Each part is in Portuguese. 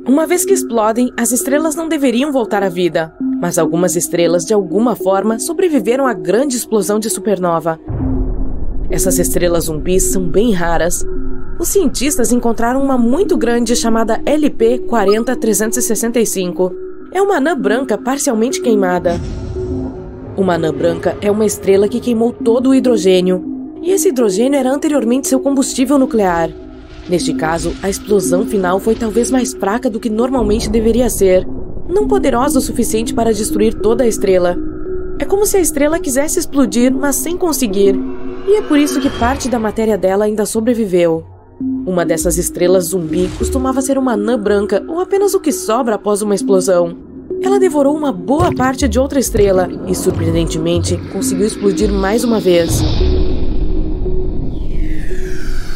Uma vez que explodem, as estrelas não deveriam voltar à vida, mas algumas estrelas, de alguma forma, sobreviveram à grande explosão de supernova. Essas estrelas zumbis são bem raras. Os cientistas encontraram uma muito grande chamada LP 40365. É uma anã branca parcialmente queimada. Uma anã branca é uma estrela que queimou todo o hidrogênio, e esse hidrogênio era anteriormente seu combustível nuclear. Neste caso, a explosão final foi talvez mais fraca do que normalmente deveria ser, não poderosa o suficiente para destruir toda a estrela. É como se a estrela quisesse explodir, mas sem conseguir, e é por isso que parte da matéria dela ainda sobreviveu. Uma dessas estrelas zumbi costumava ser uma anã branca ou apenas o que sobra após uma explosão. Ela devorou uma boa parte de outra estrela e, surpreendentemente, conseguiu explodir mais uma vez.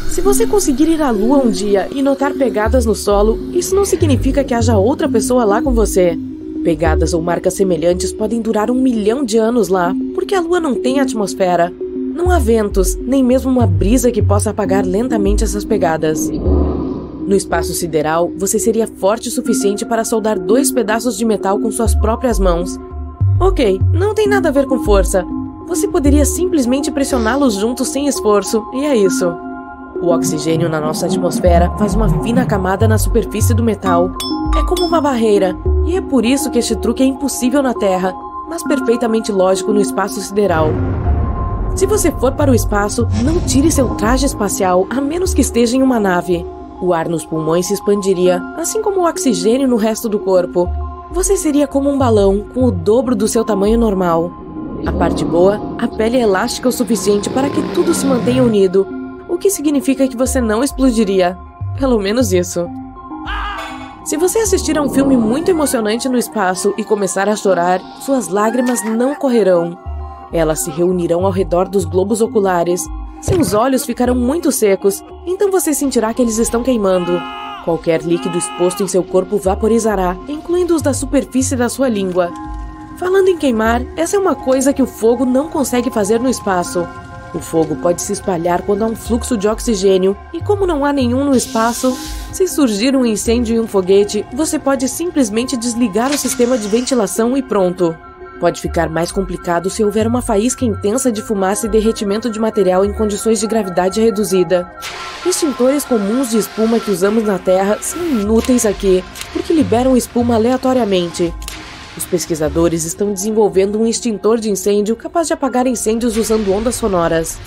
Se você conseguir ir à Lua um dia e notar pegadas no solo, isso não significa que haja outra pessoa lá com você. Pegadas ou marcas semelhantes podem durar 1 milhão de anos lá, porque a Lua não tem atmosfera. Não há ventos, nem mesmo uma brisa que possa apagar lentamente essas pegadas. No espaço sideral, você seria forte o suficiente para soldar 2 pedaços de metal com suas próprias mãos. Ok, não tem nada a ver com força. Você poderia simplesmente pressioná-los juntos sem esforço, e é isso. O oxigênio na nossa atmosfera faz uma fina camada na superfície do metal. É como uma barreira, e é por isso que este truque é impossível na Terra, mas perfeitamente lógico no espaço sideral. Se você for para o espaço, não tire seu traje espacial, a menos que esteja em uma nave. O ar nos pulmões se expandiria, assim como o oxigênio no resto do corpo. Você seria como um balão, com o dobro do seu tamanho normal. A parte boa, a pele é elástica o suficiente para que tudo se mantenha unido, o que significa que você não explodiria. Pelo menos isso. Se você assistir a um filme muito emocionante no espaço e começar a chorar, suas lágrimas não correrão. Elas se reunirão ao redor dos globos oculares. Seus olhos ficarão muito secos, então você sentirá que eles estão queimando. Qualquer líquido exposto em seu corpo vaporizará, incluindo os da superfície da sua língua. Falando em queimar, essa é uma coisa que o fogo não consegue fazer no espaço. O fogo pode se espalhar quando há um fluxo de oxigênio, e como não há nenhum no espaço, se surgir um incêndio em um foguete, você pode simplesmente desligar o sistema de ventilação e pronto. Pode ficar mais complicado se houver uma faísca intensa de fumaça e derretimento de material em condições de gravidade reduzida. Extintores comuns de espuma que usamos na Terra são inúteis aqui, porque liberam espuma aleatoriamente. Os pesquisadores estão desenvolvendo um extintor de incêndio capaz de apagar incêndios usando ondas sonoras.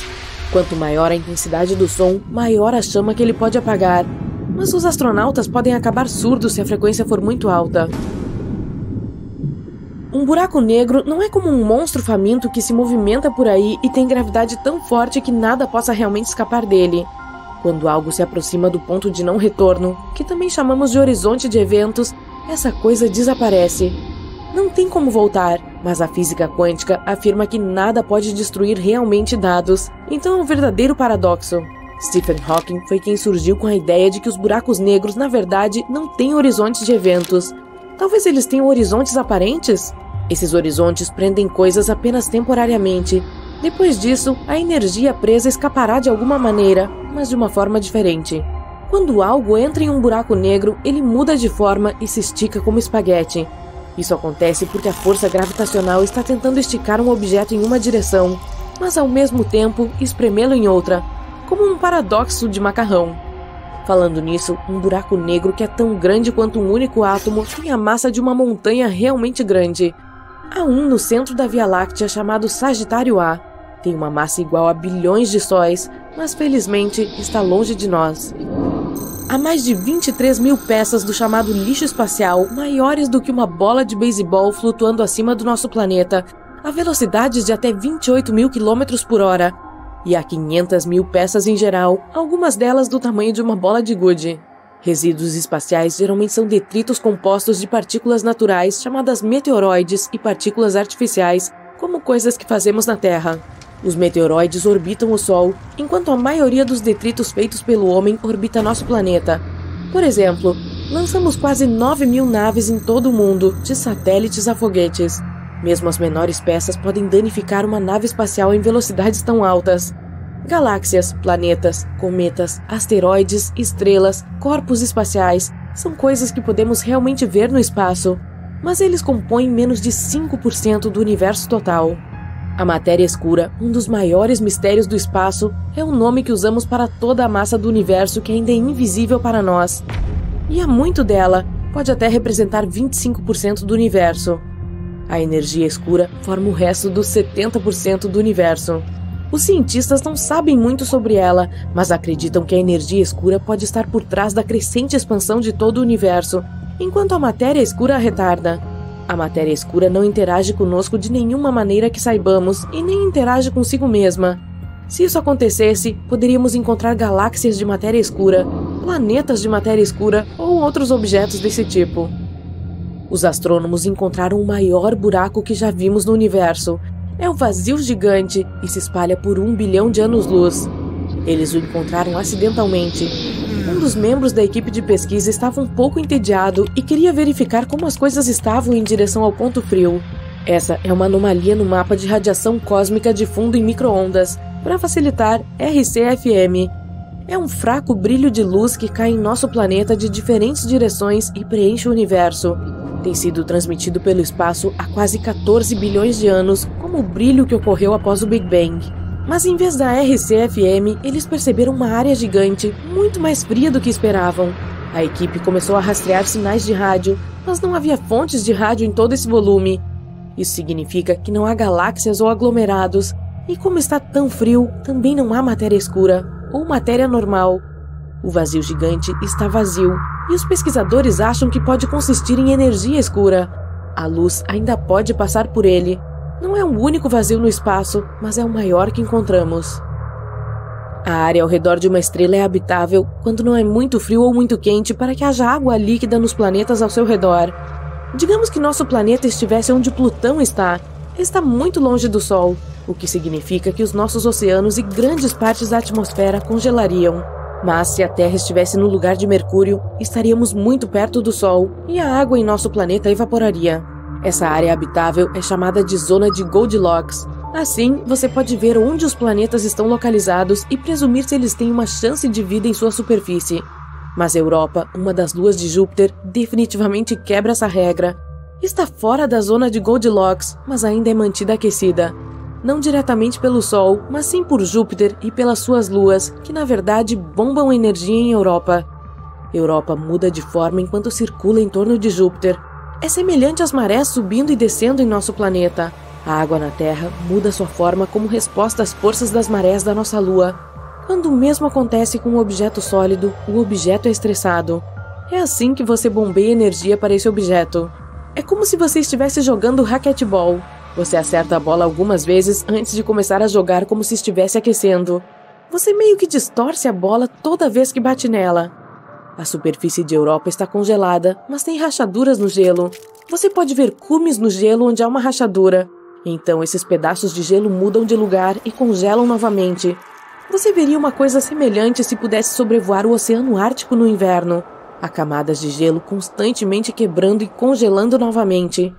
Quanto maior a intensidade do som, maior a chama que ele pode apagar. Mas os astronautas podem acabar surdos se a frequência for muito alta. Um buraco negro não é como um monstro faminto que se movimenta por aí e tem gravidade tão forte que nada possa realmente escapar dele. Quando algo se aproxima do ponto de não retorno, que também chamamos de horizonte de eventos, essa coisa desaparece. Não tem como voltar, mas a física quântica afirma que nada pode destruir realmente dados, então é um verdadeiro paradoxo. Stephen Hawking foi quem surgiu com a ideia de que os buracos negros, na verdade, não têm horizontes de eventos. Talvez eles tenham horizontes aparentes? Esses horizontes prendem coisas apenas temporariamente. Depois disso, a energia presa escapará de alguma maneira, mas de uma forma diferente. Quando algo entra em um buraco negro, ele muda de forma e se estica como espaguete. Isso acontece porque a força gravitacional está tentando esticar um objeto em uma direção, mas ao mesmo tempo espremê-lo em outra, como um paradoxo de macarrão. Falando nisso, um buraco negro que é tão grande quanto um único átomo tem a massa de uma montanha realmente grande. Há um no centro da Via Láctea chamado Sagitário A. Tem uma massa igual a bilhões de sóis, mas felizmente está longe de nós. Há mais de 23 mil peças do chamado lixo espacial, maiores do que uma bola de beisebol flutuando acima do nosso planeta, a velocidades de até 28 mil quilômetros por hora. E há 500 mil peças em geral, algumas delas do tamanho de uma bola de gude. Resíduos espaciais geralmente são detritos compostos de partículas naturais chamadas meteoroides e partículas artificiais, como coisas que fazemos na Terra. Os meteoroides orbitam o Sol, enquanto a maioria dos detritos feitos pelo homem orbita nosso planeta. Por exemplo, lançamos quase 9 mil naves em todo o mundo, de satélites a foguetes. Mesmo as menores peças podem danificar uma nave espacial em velocidades tão altas. Galáxias, planetas, cometas, asteroides, estrelas, corpos espaciais, são coisas que podemos realmente ver no espaço, mas eles compõem menos de 5% do universo total. A matéria escura, um dos maiores mistérios do espaço, é o nome que usamos para toda a massa do universo que ainda é invisível para nós. E há muito dela, pode até representar 25% do universo. A energia escura forma o resto dos 70% do universo. Os cientistas não sabem muito sobre ela, mas acreditam que a energia escura pode estar por trás da crescente expansão de todo o universo, enquanto a matéria escura a retarda. A matéria escura não interage conosco de nenhuma maneira que saibamos e nem interage consigo mesma. Se isso acontecesse, poderíamos encontrar galáxias de matéria escura, planetas de matéria escura ou outros objetos desse tipo. Os astrônomos encontraram o maior buraco que já vimos no universo. É o vazio gigante e se espalha por 1 bilhão de anos-luz. Eles o encontraram acidentalmente. Um dos membros da equipe de pesquisa estava um pouco entediado e queria verificar como as coisas estavam em direção ao ponto frio. Essa é uma anomalia no mapa de radiação cósmica de fundo em micro-ondas, para facilitar, RCFM. É um fraco brilho de luz que cai em nosso planeta de diferentes direções e preenche o universo. Tem sido transmitido pelo espaço há quase 14 bilhões de anos, como o brilho que ocorreu após o Big Bang. Mas em vez da RCFM, eles perceberam uma área gigante, muito mais fria do que esperavam. A equipe começou a rastrear sinais de rádio, mas não havia fontes de rádio em todo esse volume. Isso significa que não há galáxias ou aglomerados, e como está tão frio, também não há matéria escura, ou matéria normal. O vazio gigante está vazio, e os pesquisadores acham que pode consistir em energia escura. A luz ainda pode passar por ele. Não é o único vazio no espaço, mas é o maior que encontramos. A área ao redor de uma estrela é habitável quando não é muito frio ou muito quente para que haja água líquida nos planetas ao seu redor. Digamos que nosso planeta estivesse onde Plutão está. Está muito longe do Sol, o que significa que os nossos oceanos e grandes partes da atmosfera congelariam. Mas se a Terra estivesse no lugar de Mercúrio, estaríamos muito perto do Sol e a água em nosso planeta evaporaria. Essa área habitável é chamada de zona de Goldilocks. Assim, você pode ver onde os planetas estão localizados e presumir se eles têm uma chance de vida em sua superfície. Mas Europa, uma das luas de Júpiter, definitivamente quebra essa regra. Está fora da zona de Goldilocks, mas ainda é mantida aquecida. Não diretamente pelo Sol, mas sim por Júpiter e pelas suas luas, que na verdade bombam energia em Europa. Europa muda de forma enquanto circula em torno de Júpiter. É semelhante às marés subindo e descendo em nosso planeta. A água na Terra muda sua forma como resposta às forças das marés da nossa Lua. Quando o mesmo acontece com um objeto sólido, o objeto é estressado. É assim que você bombeia energia para esse objeto. É como se você estivesse jogando raquetebol. Você acerta a bola algumas vezes antes de começar a jogar como se estivesse aquecendo. Você meio que distorce a bola toda vez que bate nela. A superfície de Europa está congelada, mas tem rachaduras no gelo. Você pode ver cumes no gelo onde há uma rachadura. Então esses pedaços de gelo mudam de lugar e congelam novamente. Você veria uma coisa semelhante se pudesse sobrevoar o Oceano Ártico no inverno. Há camadas de gelo constantemente quebrando e congelando novamente.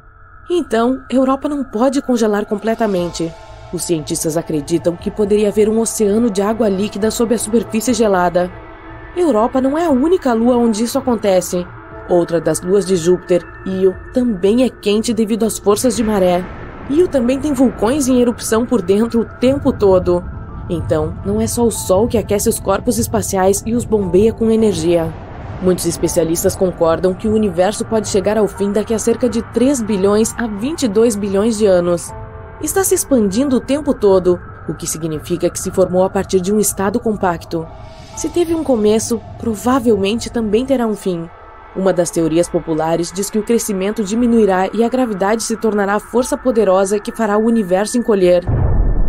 Então, Europa não pode congelar completamente. Os cientistas acreditam que poderia haver um oceano de água líquida sob a superfície gelada. Europa não é a única lua onde isso acontece. Outra das luas de Júpiter, Io, também é quente devido às forças de maré. Io também tem vulcões em erupção por dentro o tempo todo. Então, não é só o Sol que aquece os corpos espaciais e os bombeia com energia. Muitos especialistas concordam que o universo pode chegar ao fim daqui a cerca de 3 bilhões a 22 bilhões de anos. Está se expandindo o tempo todo, o que significa que se formou a partir de um estado compacto. Se teve um começo, provavelmente também terá um fim. Uma das teorias populares diz que o crescimento diminuirá e a gravidade se tornará a força poderosa que fará o universo encolher.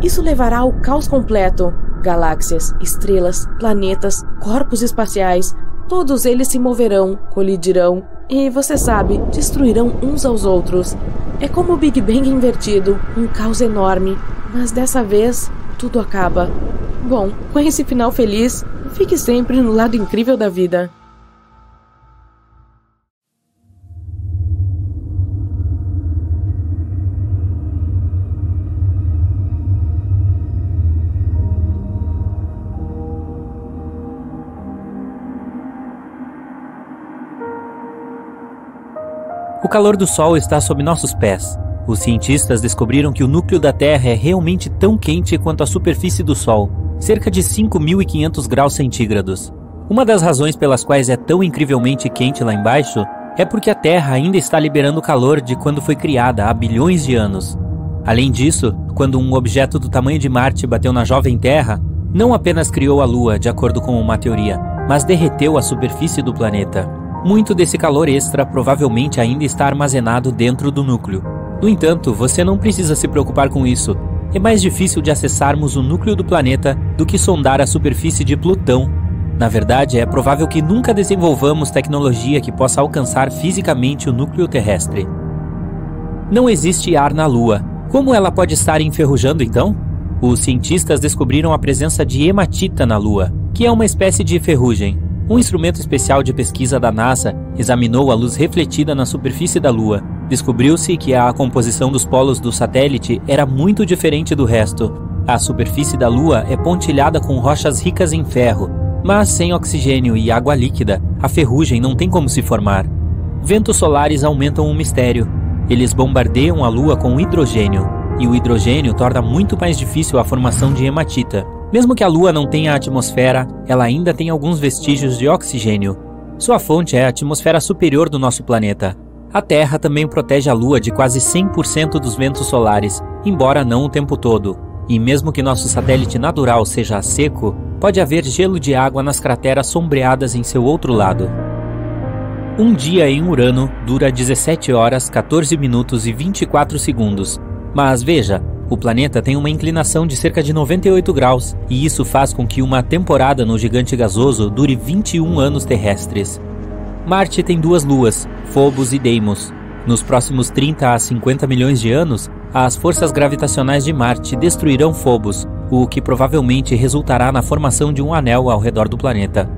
Isso levará ao caos completo. Galáxias, estrelas, planetas, corpos espaciais, todos eles se moverão, colidirão e, você sabe, destruirão uns aos outros. É como o Big Bang invertido, um caos enorme, mas dessa vez tudo acaba. Bom, com esse final feliz, fique sempre no lado incrível da vida. O calor do Sol está sob nossos pés. Os cientistas descobriram que o núcleo da Terra é realmente tão quente quanto a superfície do Sol, cerca de 5.500 graus centígrados. Uma das razões pelas quais é tão incrivelmente quente lá embaixo é porque a Terra ainda está liberando calor de quando foi criada há bilhões de anos. Além disso, quando um objeto do tamanho de Marte bateu na jovem Terra, não apenas criou a Lua, de acordo com uma teoria, mas derreteu a superfície do planeta. Muito desse calor extra provavelmente ainda está armazenado dentro do núcleo. No entanto, você não precisa se preocupar com isso. É mais difícil de acessarmos o núcleo do planeta do que sondar a superfície de Plutão. Na verdade, é provável que nunca desenvolvamos tecnologia que possa alcançar fisicamente o núcleo terrestre. Não existe ar na Lua. Como ela pode estar enferrujando então? Os cientistas descobriram a presença de hematita na Lua, que é uma espécie de ferrugem. Um instrumento especial de pesquisa da NASA examinou a luz refletida na superfície da Lua. Descobriu-se que a composição dos polos do satélite era muito diferente do resto. A superfície da Lua é pontilhada com rochas ricas em ferro, mas sem oxigênio e água líquida, a ferrugem não tem como se formar. Ventos solares aumentam o mistério. Eles bombardeiam a Lua com hidrogênio, e o hidrogênio torna muito mais difícil a formação de hematita. Mesmo que a Lua não tenha atmosfera, ela ainda tem alguns vestígios de oxigênio. Sua fonte é a atmosfera superior do nosso planeta. A Terra também protege a Lua de quase 100% dos ventos solares, embora não o tempo todo. E mesmo que nosso satélite natural seja seco, pode haver gelo de água nas crateras sombreadas em seu outro lado. Um dia em Urano dura 17 horas, 14 minutos e 24 segundos. Mas veja, o planeta tem uma inclinação de cerca de 98 graus, e isso faz com que uma temporada no gigante gasoso dure 21 anos terrestres. Marte tem 2 luas, Phobos e Deimos. Nos próximos 30 a 50 milhões de anos, as forças gravitacionais de Marte destruirão Phobos, o que provavelmente resultará na formação de um anel ao redor do planeta.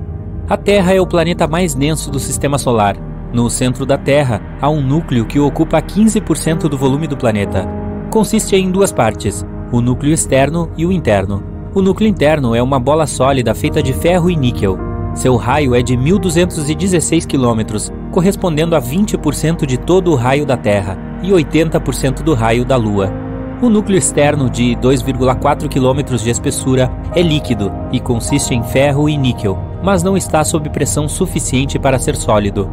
A Terra é o planeta mais denso do Sistema Solar. No centro da Terra, há um núcleo que ocupa 15% do volume do planeta. Consiste em 2 partes, o núcleo externo e o interno. O núcleo interno é uma bola sólida feita de ferro e níquel. Seu raio é de 1.216 km, correspondendo a 20% de todo o raio da Terra e 80% do raio da Lua. O núcleo externo, de 2,4 km de espessura, é líquido e consiste em ferro e níquel, mas não está sob pressão suficiente para ser sólido.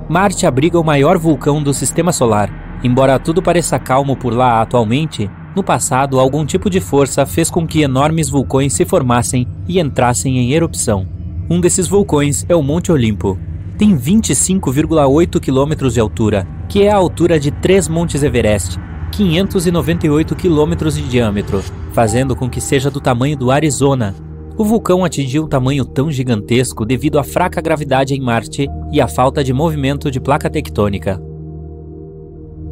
Marte abriga o maior vulcão do Sistema Solar. Embora tudo pareça calmo por lá atualmente, no passado algum tipo de força fez com que enormes vulcões se formassem e entrassem em erupção. Um desses vulcões é o Monte Olimpo. Tem 25,8 km de altura, que é a altura de 3 Montes Everest, 598 km de diâmetro, fazendo com que seja do tamanho do Arizona. O vulcão atingiu um tamanho tão gigantesco devido à fraca gravidade em Marte e à falta de movimento de placa tectônica.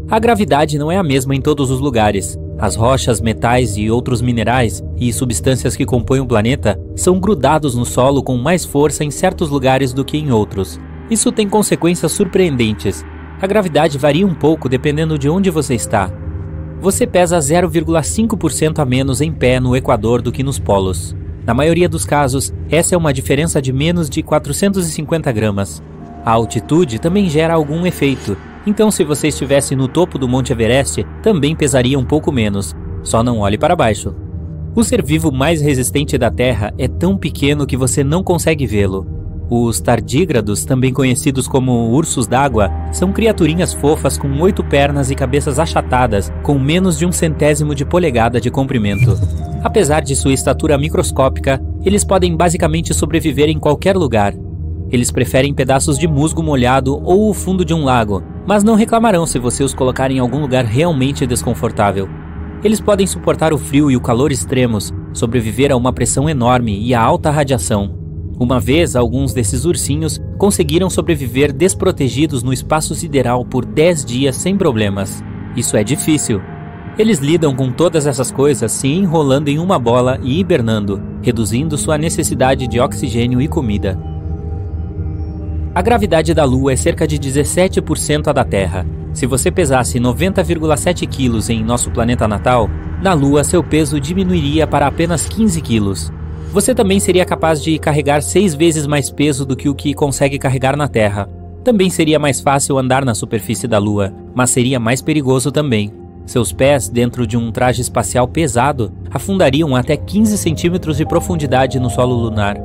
A gravidade não é a mesma em todos os lugares. As rochas, metais e outros minerais e substâncias que compõem o planeta são grudados no solo com mais força em certos lugares do que em outros. Isso tem consequências surpreendentes. A gravidade varia um pouco dependendo de onde você está. Você pesa 0,5% a menos em pé no Equador do que nos polos. Na maioria dos casos, essa é uma diferença de menos de 450 gramas. A altitude também gera algum efeito. Então, se você estivesse no topo do Monte Everest, também pesaria um pouco menos. Só não olhe para baixo. O ser vivo mais resistente da Terra é tão pequeno que você não consegue vê-lo. Os tardígrados, também conhecidos como ursos d'água, são criaturinhas fofas com 8 pernas e cabeças achatadas, com menos de 1/100º de polegada de comprimento. Apesar de sua estatura microscópica, eles podem basicamente sobreviver em qualquer lugar. Eles preferem pedaços de musgo molhado ou o fundo de um lago, mas não reclamarão se você os colocar em algum lugar realmente desconfortável. Eles podem suportar o frio e o calor extremos, sobreviver a uma pressão enorme e a alta radiação. Uma vez, alguns desses ursinhos conseguiram sobreviver desprotegidos no espaço sideral por 10 dias sem problemas. Isso é difícil. Eles lidam com todas essas coisas se enrolando em uma bola e hibernando, reduzindo sua necessidade de oxigênio e comida. A gravidade da Lua é cerca de 17% a da Terra. Se você pesasse 90,7 quilos em nosso planeta natal, na Lua seu peso diminuiria para apenas 15 quilos. Você também seria capaz de carregar 6 vezes mais peso do que o que consegue carregar na Terra. Também seria mais fácil andar na superfície da Lua, mas seria mais perigoso também. Seus pés, dentro de um traje espacial pesado, afundariam até 15 centímetros de profundidade no solo lunar.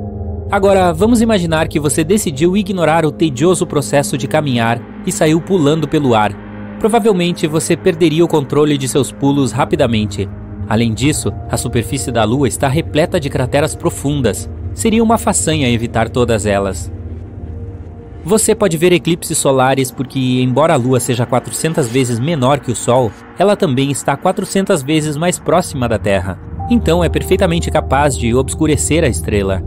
Agora, vamos imaginar que você decidiu ignorar o tedioso processo de caminhar e saiu pulando pelo ar. Provavelmente você perderia o controle de seus pulos rapidamente. Além disso, a superfície da Lua está repleta de crateras profundas. Seria uma façanha evitar todas elas. Você pode ver eclipses solares porque, embora a Lua seja 400 vezes menor que o Sol, ela também está 400 vezes mais próxima da Terra. Então é perfeitamente capaz de obscurecer a estrela.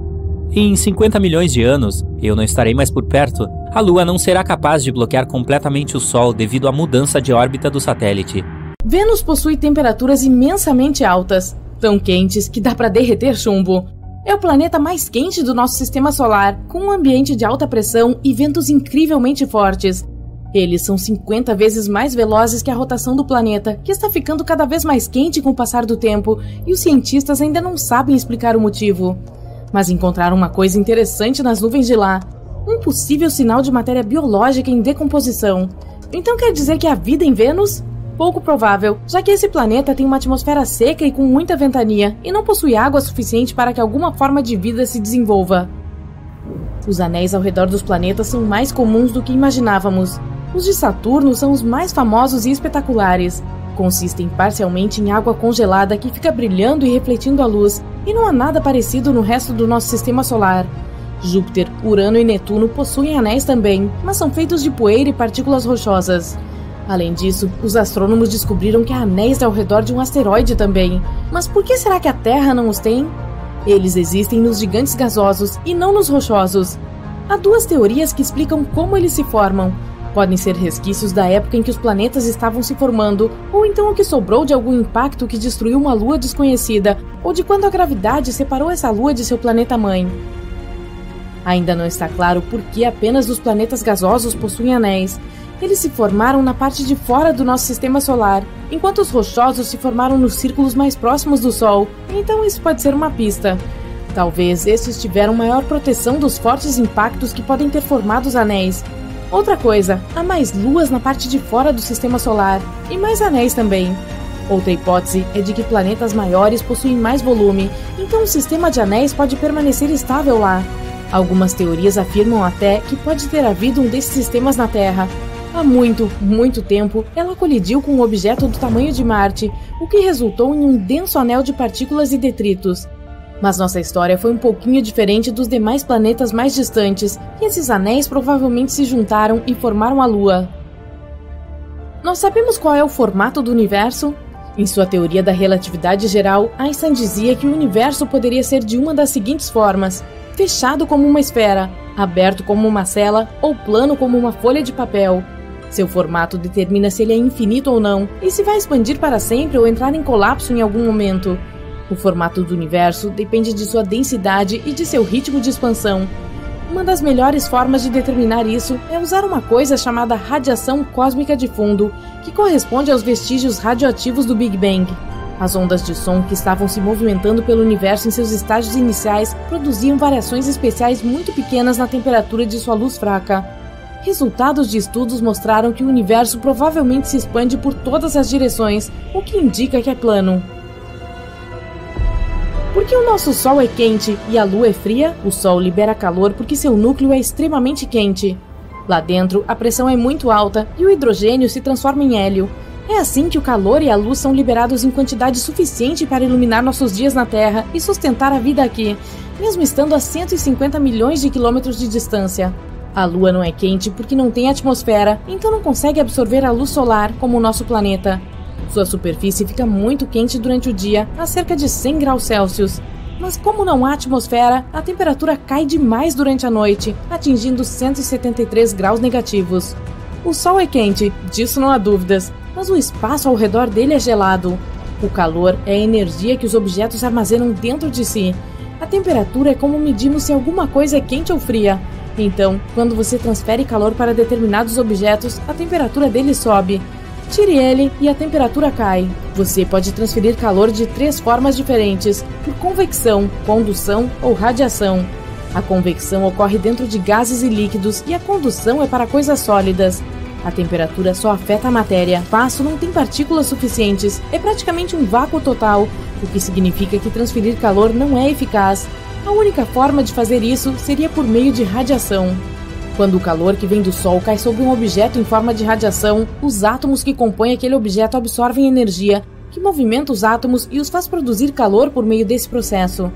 Em 50 milhões de anos, eu não estarei mais por perto, a Lua não será capaz de bloquear completamente o Sol devido à mudança de órbita do satélite. Vênus possui temperaturas imensamente altas, tão quentes que dá para derreter chumbo. É o planeta mais quente do nosso sistema solar, com um ambiente de alta pressão e ventos incrivelmente fortes. Eles são 50 vezes mais velozes que a rotação do planeta, que está ficando cada vez mais quente com o passar do tempo, e os cientistas ainda não sabem explicar o motivo. Mas encontraram uma coisa interessante nas nuvens de lá: um possível sinal de matéria biológica em decomposição. Então quer dizer que há vida em Vênus? Pouco provável, já que esse planeta tem uma atmosfera seca e com muita ventania, e não possui água suficiente para que alguma forma de vida se desenvolva. Os anéis ao redor dos planetas são mais comuns do que imaginávamos. Os de Saturno são os mais famosos e espetaculares. Consistem parcialmente em água congelada que fica brilhando e refletindo a luz, e não há nada parecido no resto do nosso sistema solar. Júpiter, Urano e Netuno possuem anéis também, mas são feitos de poeira e partículas rochosas. Além disso, os astrônomos descobriram que há anéis ao redor de um asteroide também. Mas por que será que a Terra não os tem? Eles existem nos gigantes gasosos e não nos rochosos. Há duas teorias que explicam como eles se formam. Podem ser resquícios da época em que os planetas estavam se formando, ou então o que sobrou de algum impacto que destruiu uma lua desconhecida, ou de quando a gravidade separou essa lua de seu planeta-mãe. Ainda não está claro por que apenas os planetas gasosos possuem anéis. Eles se formaram na parte de fora do nosso sistema solar, enquanto os rochosos se formaram nos círculos mais próximos do Sol, então isso pode ser uma pista. Talvez estes tiveram maior proteção dos fortes impactos que podem ter formado os anéis. Outra coisa, há mais luas na parte de fora do sistema solar, e mais anéis também. Outra hipótese é de que planetas maiores possuem mais volume, então o sistema de anéis pode permanecer estável lá. Algumas teorias afirmam até que pode ter havido um desses sistemas na Terra. Há muito, muito tempo, ela colidiu com um objeto do tamanho de Marte, o que resultou em um denso anel de partículas e detritos. Mas nossa história foi um pouquinho diferente dos demais planetas mais distantes, e esses anéis provavelmente se juntaram e formaram a Lua. Nós sabemos qual é o formato do universo? Em sua teoria da relatividade geral, Einstein dizia que o universo poderia ser de uma das seguintes formas: fechado como uma esfera, aberto como uma cela ou plano como uma folha de papel. Seu formato determina se ele é infinito ou não, e se vai expandir para sempre ou entrar em colapso em algum momento. O formato do universo depende de sua densidade e de seu ritmo de expansão. Uma das melhores formas de determinar isso é usar uma coisa chamada radiação cósmica de fundo, que corresponde aos vestígios radioativos do Big Bang. As ondas de som que estavam se movimentando pelo universo em seus estágios iniciais produziam variações especiais muito pequenas na temperatura de sua luz fraca. Resultados de estudos mostraram que o universo provavelmente se expande por todas as direções, o que indica que é plano. Porque o nosso Sol é quente e a Lua é fria, o Sol libera calor porque seu núcleo é extremamente quente. Lá dentro, a pressão é muito alta e o hidrogênio se transforma em hélio. É assim que o calor e a luz são liberados em quantidade suficiente para iluminar nossos dias na Terra e sustentar a vida aqui, mesmo estando a 150 milhões de quilômetros de distância. A Lua não é quente porque não tem atmosfera, então não consegue absorver a luz solar como o nosso planeta. Sua superfície fica muito quente durante o dia, a cerca de 100 graus Celsius. Mas como não há atmosfera, a temperatura cai demais durante a noite, atingindo 173 graus negativos. O Sol é quente, disso não há dúvidas, mas o espaço ao redor dele é gelado. O calor é a energia que os objetos armazenam dentro de si. A temperatura é como medimos se alguma coisa é quente ou fria. Então, quando você transfere calor para determinados objetos, a temperatura dele sobe. Tire ele e a temperatura cai. Você pode transferir calor de 3 formas diferentes: por convecção, condução ou radiação. A convecção ocorre dentro de gases e líquidos e a condução é para coisas sólidas. A temperatura só afeta a matéria. O espaço não tem partículas suficientes, é praticamente um vácuo total, o que significa que transferir calor não é eficaz. A única forma de fazer isso seria por meio de radiação. Quando o calor que vem do Sol cai sobre um objeto em forma de radiação, os átomos que compõem aquele objeto absorvem energia, que movimenta os átomos e os faz produzir calor por meio desse processo.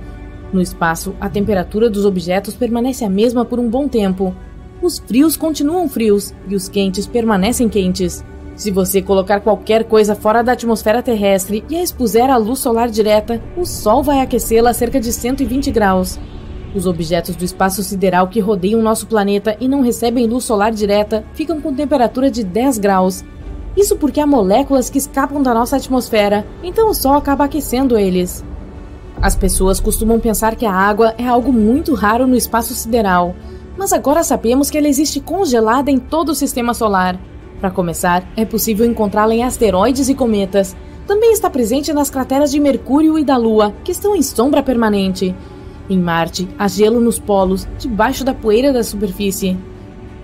No espaço, a temperatura dos objetos permanece a mesma por um bom tempo. Os frios continuam frios e os quentes permanecem quentes. Se você colocar qualquer coisa fora da atmosfera terrestre e a expuser à luz solar direta, o Sol vai aquecê-la a cerca de 120 graus. Os objetos do espaço sideral que rodeiam nosso planeta e não recebem luz solar direta ficam com temperatura de 10 graus. Isso porque há moléculas que escapam da nossa atmosfera, então o Sol acaba aquecendo eles. As pessoas costumam pensar que a água é algo muito raro no espaço sideral, mas agora sabemos que ela existe congelada em todo o sistema solar. Para começar, é possível encontrá-la em asteroides e cometas. Também está presente nas crateras de Mercúrio e da Lua, que estão em sombra permanente. Em Marte, há gelo nos polos, debaixo da poeira da superfície.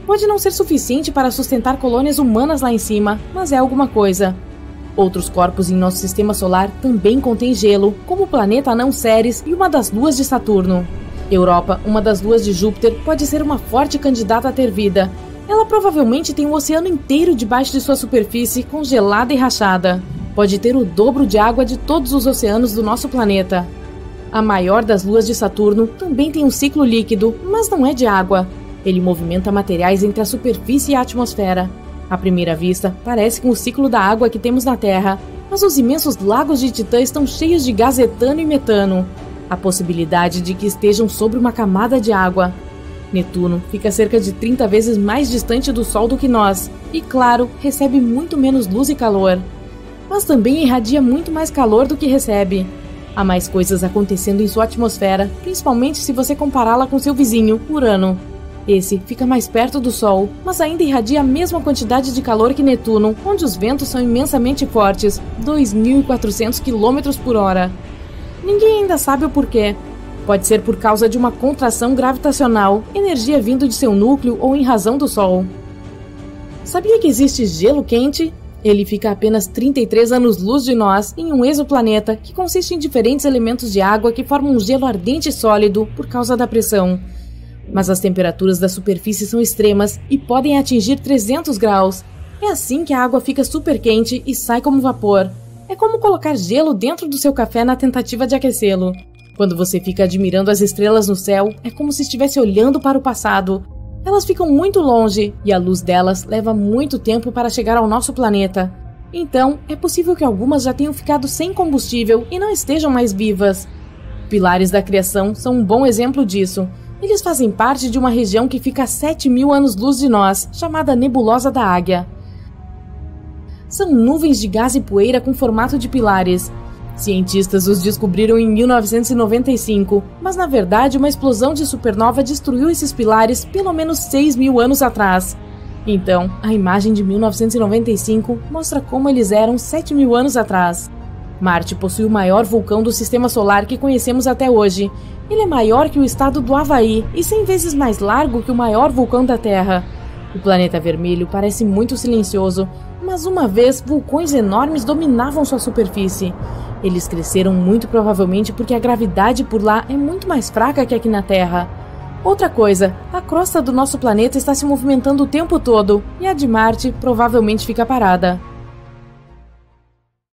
Pode não ser suficiente para sustentar colônias humanas lá em cima, mas é alguma coisa. Outros corpos em nosso sistema solar também contêm gelo, como o planeta anão Ceres e uma das luas de Saturno. Europa, uma das luas de Júpiter, pode ser uma forte candidata a ter vida. Ela provavelmente tem um oceano inteiro debaixo de sua superfície, congelada e rachada. Pode ter o dobro de água de todos os oceanos do nosso planeta. A maior das luas de Saturno também tem um ciclo líquido, mas não é de água. Ele movimenta materiais entre a superfície e a atmosfera. À primeira vista, parece com o ciclo da água que temos na Terra, mas os imensos lagos de Titã estão cheios de gás etano e metano. Há possibilidade de que estejam sobre uma camada de água. Netuno fica cerca de 30 vezes mais distante do Sol do que nós, e claro, recebe muito menos luz e calor. Mas também irradia muito mais calor do que recebe. Há mais coisas acontecendo em sua atmosfera, principalmente se você compará-la com seu vizinho, Urano. Esse fica mais perto do Sol, mas ainda irradia a mesma quantidade de calor que Netuno, onde os ventos são imensamente fortes, 2.400 km por hora. Ninguém ainda sabe o porquê. Pode ser por causa de uma contração gravitacional, energia vindo de seu núcleo ou em razão do Sol. Sabia que existe gelo quente? Ele fica a apenas 33 anos-luz de nós em um exoplaneta que consiste em diferentes elementos de água que formam um gelo ardente e sólido por causa da pressão. Mas as temperaturas da superfície são extremas e podem atingir 300 graus. É assim que a água fica super quente e sai como vapor. É como colocar gelo dentro do seu café na tentativa de aquecê-lo. Quando você fica admirando as estrelas no céu, é como se estivesse olhando para o passado. Elas ficam muito longe e a luz delas leva muito tempo para chegar ao nosso planeta. Então, é possível que algumas já tenham ficado sem combustível e não estejam mais vivas. Pilares da criação são um bom exemplo disso. Eles fazem parte de uma região que fica a 7.000 anos-luz de nós, chamada Nebulosa da Águia. São nuvens de gás e poeira com formato de pilares. Cientistas os descobriram em 1995, mas na verdade uma explosão de supernova destruiu esses pilares pelo menos 6.000 anos atrás. Então, a imagem de 1995 mostra como eles eram 7.000 anos atrás. Marte possui o maior vulcão do sistema solar que conhecemos até hoje. Ele é maior que o estado do Havaí e 100 vezes mais largo que o maior vulcão da Terra. O planeta vermelho parece muito silencioso, mas uma vez vulcões enormes dominavam sua superfície. Eles cresceram muito provavelmente porque a gravidade por lá é muito mais fraca que aqui na Terra. Outra coisa, a crosta do nosso planeta está se movimentando o tempo todo e a de Marte provavelmente fica parada.